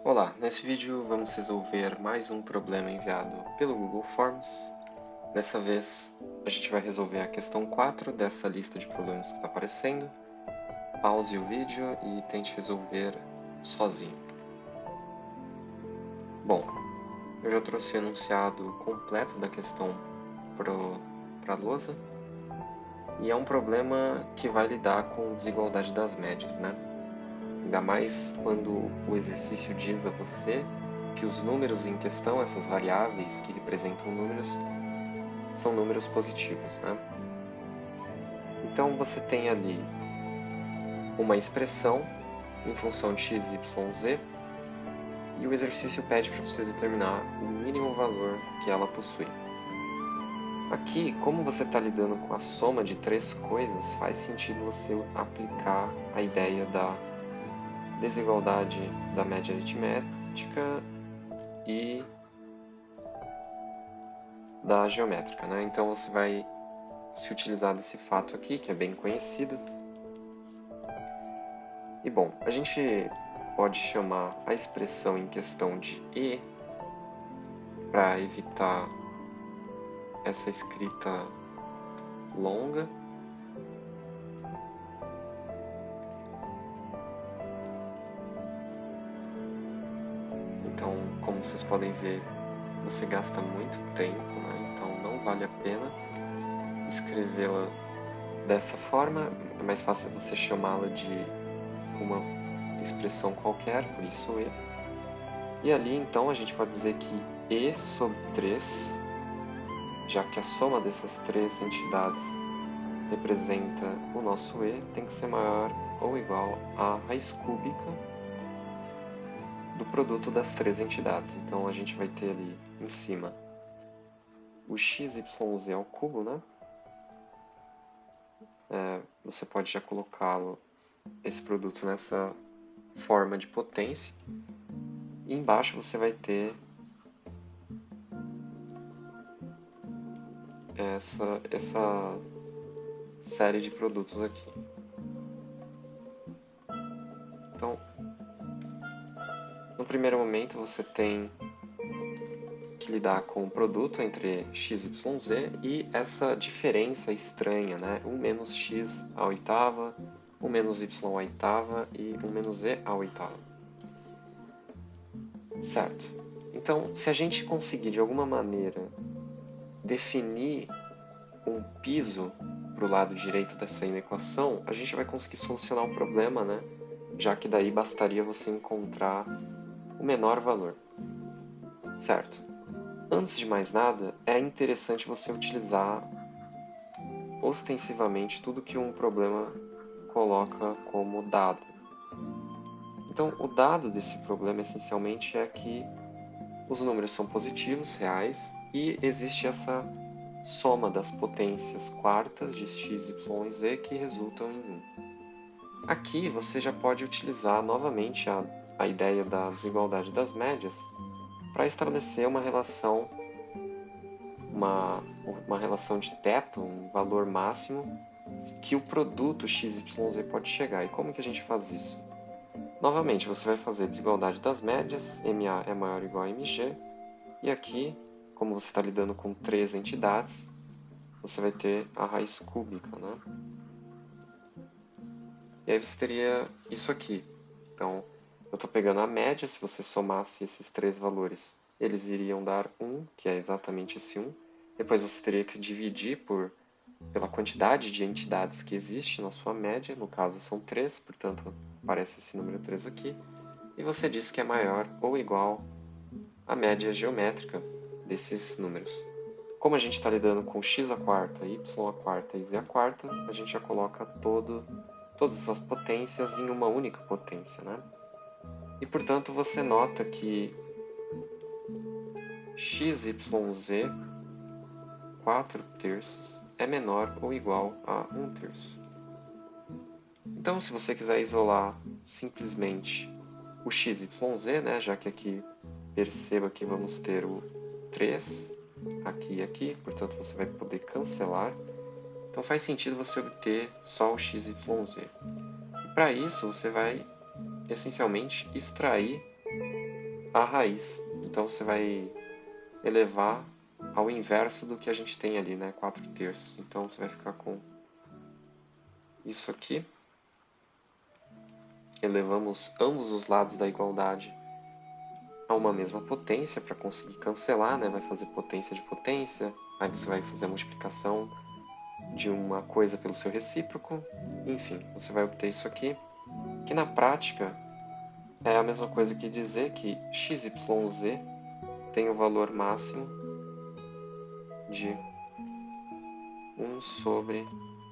Olá, nesse vídeo vamos resolver mais um problema enviado pelo Google Forms. Dessa vez a gente vai resolver a questão 4 dessa lista de problemas que está aparecendo. Pause o vídeo e tente resolver sozinho. Bom, eu já trouxe o enunciado completo da questão para a lousa. E é um problema que vai lidar com desigualdade das médias, né? Ainda mais quando o exercício diz a você que os números em questão, essas variáveis que representam números, são números positivos, né? Então você tem ali uma expressão em função de x, y, z, e o exercício pede para você determinar o mínimo valor que ela possui. Aqui, como você está lidando com a soma de três coisas, faz sentido você aplicar a ideia da desigualdade da média aritmética e da geométrica, né? Então você vai se utilizar desse fato aqui, que é bem conhecido. E bom, a gente pode chamar a expressão em questão de E para evitar essa escrita longa. Então, como vocês podem ver, você gasta muito tempo, né? Então não vale a pena escrevê-la dessa forma. É mais fácil você chamá-la de uma expressão qualquer, por isso E. E ali, então, a gente pode dizer que E sobre 3, já que a soma dessas três entidades representa o nosso E, tem que ser maior ou igual à raiz cúbica do produto das três entidades. Então, a gente vai ter ali em cima o x, y, z ao cubo, né? Você pode já colocá-lo, esse produto, nessa forma de potência. E embaixo você vai ter essa série de produtos aqui. Então, no primeiro momento você tem que lidar com o produto entre x, y, z e essa diferença estranha, né? 1 menos x à oitava, 1 menos y à oitava e 1 menos z à oitava. Certo. Então, se a gente conseguir de alguma maneira definir um piso para o lado direito dessa equação, a gente vai conseguir solucionar o problema, né? Já que daí bastaria você encontrar o menor valor. Certo. Antes de mais nada, é interessante você utilizar ostensivamente tudo que um problema coloca como dado. Então, o dado desse problema essencialmente é que os números são positivos, reais, e existe essa soma das potências quartas de x, y e z que resultam em 1. Aqui você já pode utilizar novamente a ideia da desigualdade das médias para estabelecer uma relação de teto, um valor máximo que o produto x, y, z pode chegar. E como que a gente faz isso? Novamente, você vai fazer a desigualdade das médias, MA é maior ou igual a MG, e aqui, como você está lidando com três entidades, você vai ter a raiz cúbica, né? E aí você teria isso aqui. Então, eu estou pegando a média, se você somasse esses três valores, eles iriam dar 1, que é exatamente esse 1. Depois você teria que dividir pela quantidade de entidades que existe na sua média, no caso são 3, portanto aparece esse número 3 aqui, e você diz que é maior ou igual à média geométrica desses números. Como a gente está lidando com x à quarta, y à quarta e z à quarta, a gente já coloca todas essas potências em uma única potência, né? E, portanto, você nota que x, y, z 4/3 é menor ou igual a 1/3. Então, se você quiser isolar simplesmente o x, y, z, né, já que aqui perceba que vamos ter o 3 aqui e aqui, portanto você vai poder cancelar. Então faz sentido você obter só o x, y, z. E para isso você vai essencialmente extrair a raiz. Então você vai elevar ao inverso do que a gente tem ali, né? 4/3. Então você vai ficar com isso aqui. Elevamos ambos os lados da igualdade a uma mesma potência para conseguir cancelar, né? Vai fazer potência de potência, aí você vai fazer a multiplicação de uma coisa pelo seu recíproco, enfim, você vai obter isso aqui, que na prática é a mesma coisa que dizer que XYZ tem o valor máximo de 1 sobre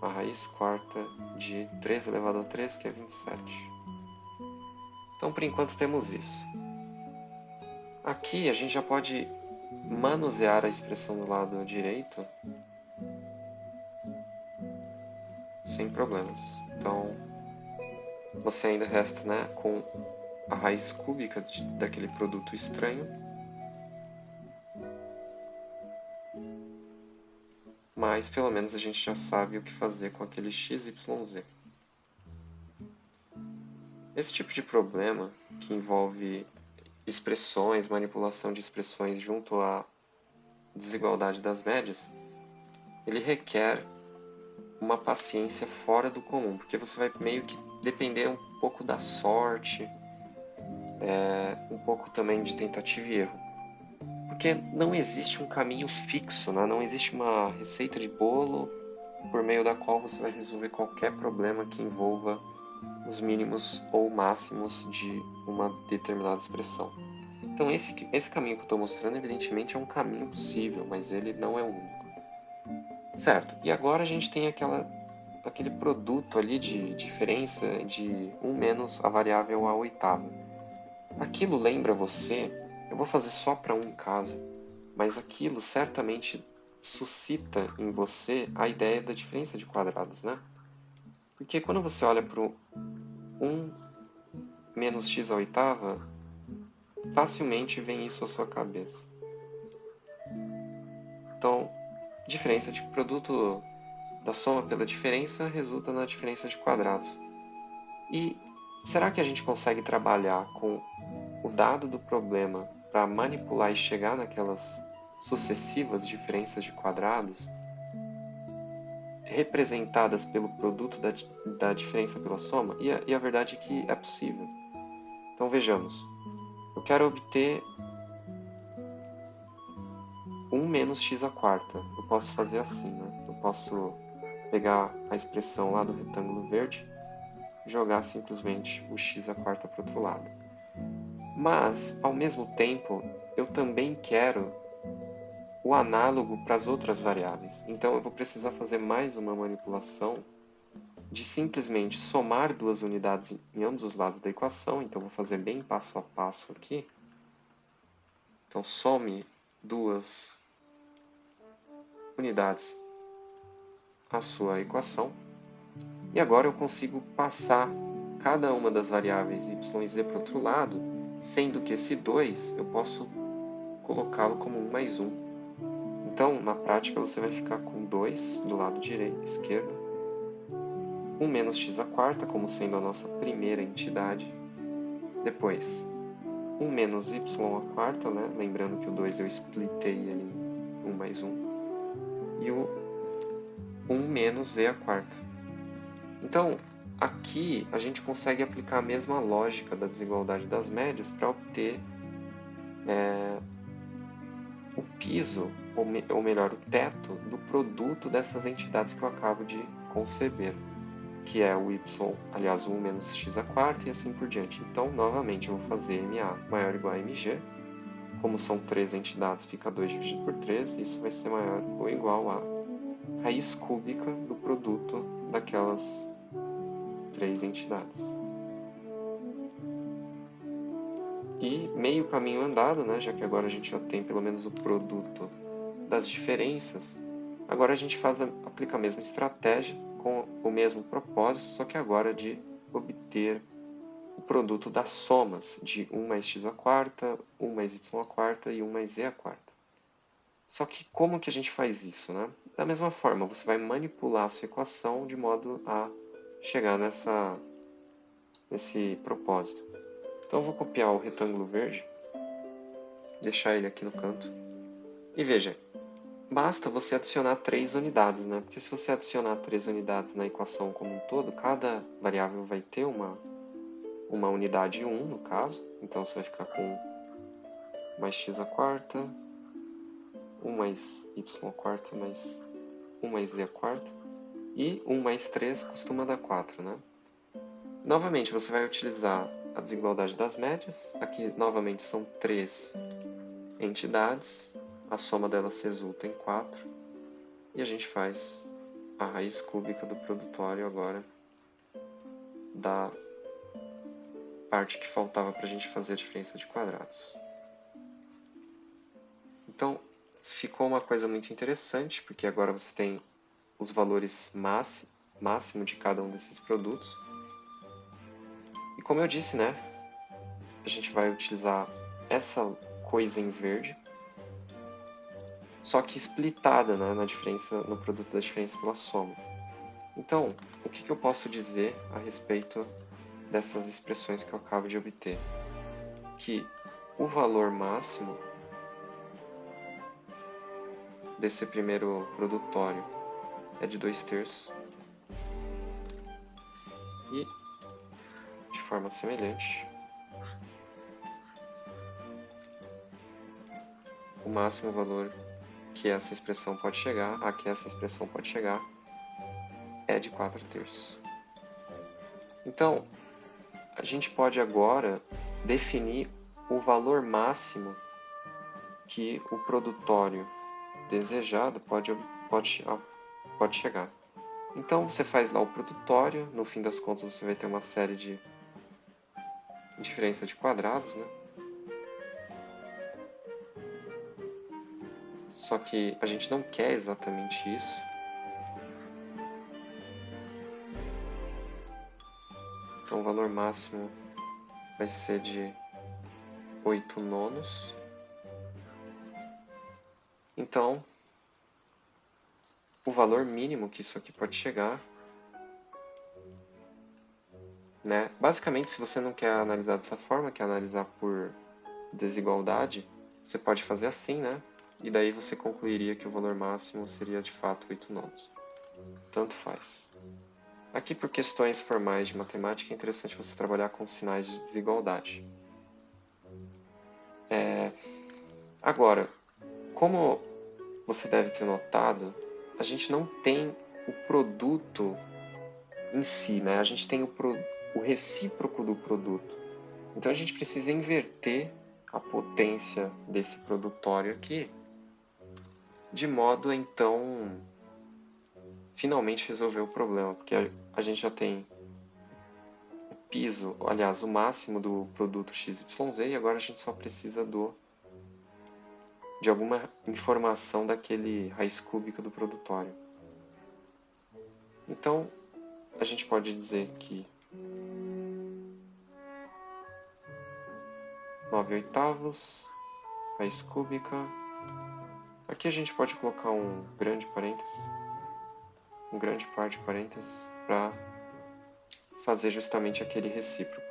a raiz quarta de 3 elevado a 3, que é 27. Então, por enquanto, temos isso. Aqui a gente já pode manusear a expressão do lado direito sem problemas. Então, você ainda resta, né, com a raiz cúbica daquele produto estranho, mas pelo menos a gente já sabe o que fazer com aquele XYZ. Esse tipo de problema, que envolve expressões, manipulação de expressões junto à desigualdade das médias, ele requer uma paciência fora do comum, porque você vai meio que depender um pouco da sorte, um pouco também de tentativa e erro. Porque não existe um caminho fixo, né? Não existe uma receita de bolo por meio da qual você vai resolver qualquer problema que envolva os mínimos ou máximos de uma determinada expressão. Então esse caminho que eu estou mostrando, evidentemente, é um caminho possível, mas ele não é o único. Certo, e agora a gente tem aquele produto ali de diferença de 1 menos a variável a oitava. Aquilo lembra você, eu vou fazer só para um caso, mas aquilo certamente suscita em você a ideia da diferença de quadrados, né? Porque quando você olha para o 1 menos x à oitava, facilmente vem isso à sua cabeça. Então, diferença de produto da soma pela diferença resulta na diferença de quadrados. E será que a gente consegue trabalhar com o dado do problema para manipular e chegar naquelas sucessivas diferenças de quadrados representadas pelo produto da diferença pela soma? E a verdade é que é possível. Então vejamos, eu quero obter 1 menos x à quarta. Eu posso fazer assim, né? Eu posso pegar a expressão lá do retângulo verde e jogar simplesmente o x à quarta para o outro lado. Mas, ao mesmo tempo, eu também quero o análogo para as outras variáveis. Então eu vou precisar fazer mais uma manipulação de simplesmente somar duas unidades em ambos os lados da equação. Então eu vou fazer bem passo a passo aqui. Então some duas unidades à sua equação. E agora eu consigo passar cada uma das variáveis y e z para o outro lado, sendo que esse 2 eu posso colocá-lo como 1 mais 1. Então, na prática, você vai ficar com 2 do lado direito, esquerdo, 1 menos x à quarta, como sendo a nossa primeira entidade. Depois, 1 menos y à quarta, né? Lembrando que o 2 eu splitei ele em 1 mais 1. E o 1 menos z à quarta. Então, aqui a gente consegue aplicar a mesma lógica da desigualdade das médias para obter o piso, ou melhor, o teto do produto dessas entidades que eu acabo de conceber, que é o y, aliás, 1 menos x à quarta e assim por diante. Então, novamente, eu vou fazer MA maior ou igual a MG. Como são 3 entidades, fica 2 dividido por 3, isso vai ser maior ou igual a raiz cúbica do produto daquelas 3 entidades. E meio caminho andado, né, já que agora a gente já tem pelo menos o produto das diferenças, agora a gente aplica a mesma estratégia com o mesmo propósito, só que agora de obter o produto das somas de 1 mais x à quarta, 1 mais y à quarta e 1 mais z à quarta. Só que como que a gente faz isso, né? Da mesma forma, você vai manipular a sua equação de modo a chegar nesse propósito. Então eu vou copiar o retângulo verde deixar ele aqui no canto. E veja, basta você adicionar 3 unidades, né? Porque se você adicionar 3 unidades na equação como um todo, cada variável vai ter uma unidade 1, no caso. Então você vai ficar com mais x à quarta, 1 mais y à quarta, mais 1 mais z à quarta. E 1 mais 3 costuma dar 4, né? Novamente, você vai utilizar a desigualdade das médias. Aqui, novamente, são 3 entidades. A soma delas resulta em 4. E a gente faz a raiz cúbica do produtório agora da parte que faltava para a gente fazer a diferença de quadrados. Então, ficou uma coisa muito interessante, porque agora você tem os valores máximo de cada um desses produtos. E como eu disse, né, a gente vai utilizar essa coisa em verde, só que splitada, né, no produto da diferença pela soma. Então, o que eu posso dizer a respeito dessas expressões que eu acabo de obter? Que o valor máximo desse primeiro produtório é de 2/3. E, de forma semelhante, o máximo valor que essa expressão pode chegar, é de 4/3. Então, a gente pode agora definir o valor máximo que o produtório desejado pode chegar. Então, você faz lá o produtório, no fim das contas você vai ter uma série de diferença de quadrados, né? Só que a gente não quer exatamente isso. Então o valor máximo vai ser de 8/9. Então, o valor mínimo que isso aqui pode chegar, né? Basicamente, se você não quer analisar dessa forma, quer analisar por desigualdade, você pode fazer assim, né? E daí você concluiria que o valor máximo seria de fato 8/9. Tanto faz. Aqui, por questões formais de matemática, é interessante você trabalhar com sinais de desigualdade. Agora, como você deve ter notado, a gente não tem o produto em si, né? A gente tem o recíproco do produto. Então a gente precisa inverter a potência desse produtório aqui, de modo a então finalmente resolver o problema, porque a gente já tem o piso, aliás, o máximo do produto XYZ, e agora a gente só precisa de alguma informação daquele raiz cúbica do produtório. Então, a gente pode dizer que 9/8, raiz cúbica. Aqui a gente pode colocar um grande parênteses, um grande par de parênteses, para fazer justamente aquele recíproco.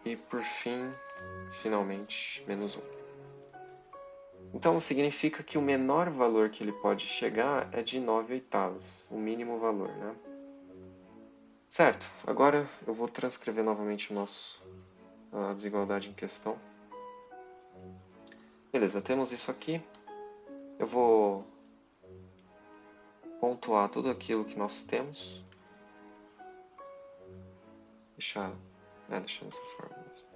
E por fim, finalmente, -1. Então significa que o menor valor que ele pode chegar é de 9/8, o mínimo valor, né? Certo, agora eu vou transcrever novamente a desigualdade em questão. Beleza, temos isso aqui. Eu vou pontuar tudo aquilo que nós temos. Deixar dessa forma mesmo.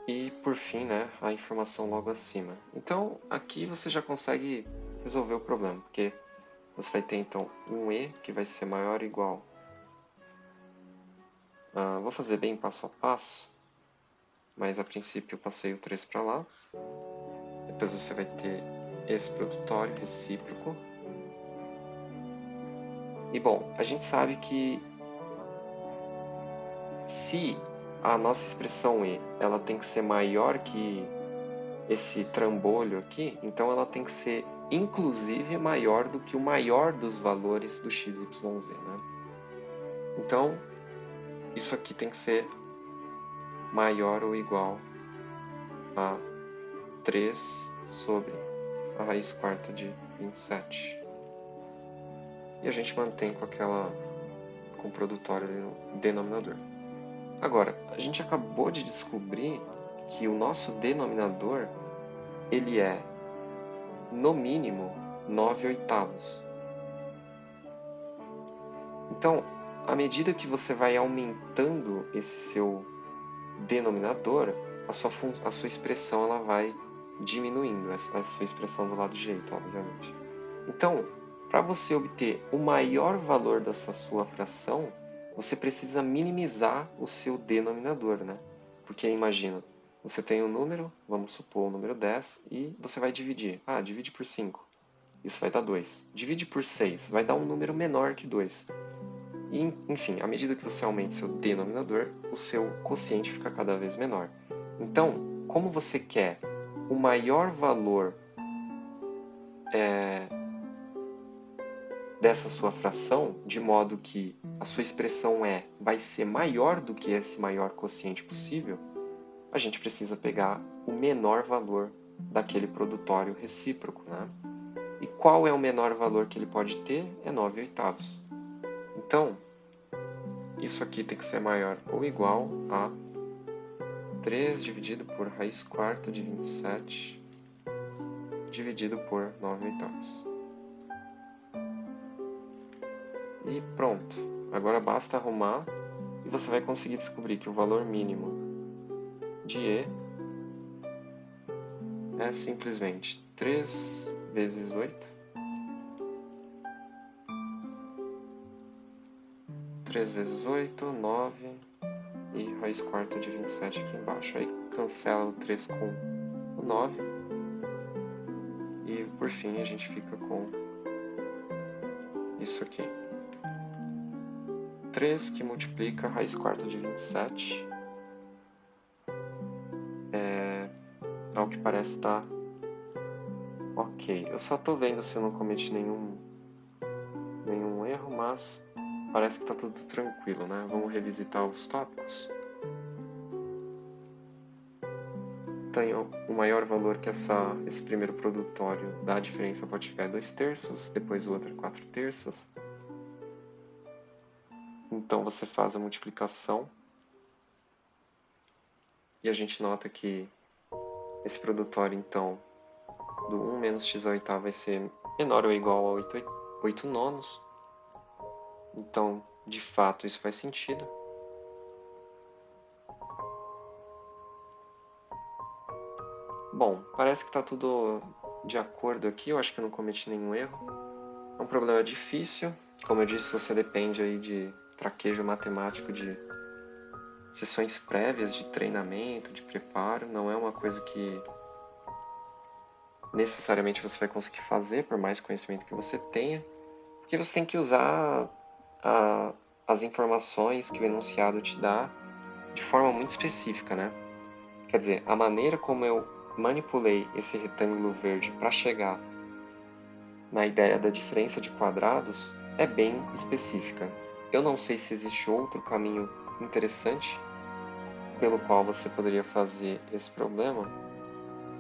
E por fim, né, a informação logo acima. Então aqui você já consegue resolver o problema, porque você vai ter então um E que vai ser maior ou igual. Vou fazer bem passo a passo, mas a princípio eu passei o 3 para lá. Depois você vai ter esse produtório recíproco. E bom, a gente sabe que se a nossa expressão E ela tem que ser maior que esse trambolho aqui, então ela tem que ser inclusive maior do que o maior dos valores do x, y, z, né? Então, isso aqui tem que ser maior ou igual a 3 sobre a raiz quarta de 27. E a gente mantém com o produtório ali no denominador. Agora, a gente acabou de descobrir que o nosso denominador, ele é, no mínimo, 9/8. Então, à medida que você vai aumentando esse seu denominador, a sua expressão ela vai diminuindo, a sua expressão do lado direito, obviamente. Então, para você obter o maior valor dessa sua fração, você precisa minimizar o seu denominador, né? Porque imagina, você tem um número, vamos supor o número 10, e você vai dividir. Divide por 5. Isso vai dar 2. Divide por 6, vai dar um número menor que 2. E, enfim, à medida que você aumenta o seu denominador, o seu quociente fica cada vez menor. Então, como você quer o maior valor dessa sua fração, de modo que a sua expressão vai ser maior do que esse maior quociente possível, a gente precisa pegar o menor valor daquele produtório recíproco, né? E qual é o menor valor que ele pode ter? É 9/8. Então, isso aqui tem que ser maior ou igual a 3 dividido por raiz quarta de 27 dividido por 9/8. E pronto. Agora basta arrumar e você vai conseguir descobrir que o valor mínimo de E é simplesmente 3 vezes 8. 3 vezes 8, 9 e raiz quarta de 27 aqui embaixo. Aí cancela o 3 com o 9 e por fim a gente fica com isso aqui. 3 que multiplica a raiz quarta de 27. Ao que parece estar ok. Eu só estou vendo se eu não cometi nenhum erro, mas parece que está tudo tranquilo, né? Vamos revisitar os tópicos. Então, o maior valor que esse primeiro produtório da diferença pode ficar é 2/3, depois o outro é 4/3. Então, você faz a multiplicação e a gente nota que esse produtório, então, do 1 menos x/8 vai ser menor ou igual a 8 nonos. Então, de fato, isso faz sentido. Bom, parece que está tudo de acordo aqui. Eu acho que eu não cometi nenhum erro. É um problema difícil. Como eu disse, você depende aí de traquejo matemático, de sessões prévias de treinamento, de preparo. Não é uma coisa que necessariamente você vai conseguir fazer, por mais conhecimento que você tenha, porque você tem que usar as informações que o enunciado te dá de forma muito específica, né? Quer dizer, a maneira como eu manipulei esse retângulo verde para chegar na ideia da diferença de quadrados é bem específica. Eu não sei se existe outro caminho interessante pelo qual você poderia fazer esse problema,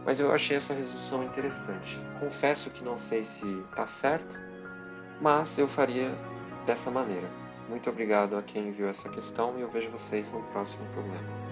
mas eu achei essa resolução interessante. Confesso que não sei se está certo, mas eu faria dessa maneira. Muito obrigado a quem enviou essa questão e eu vejo vocês no próximo problema.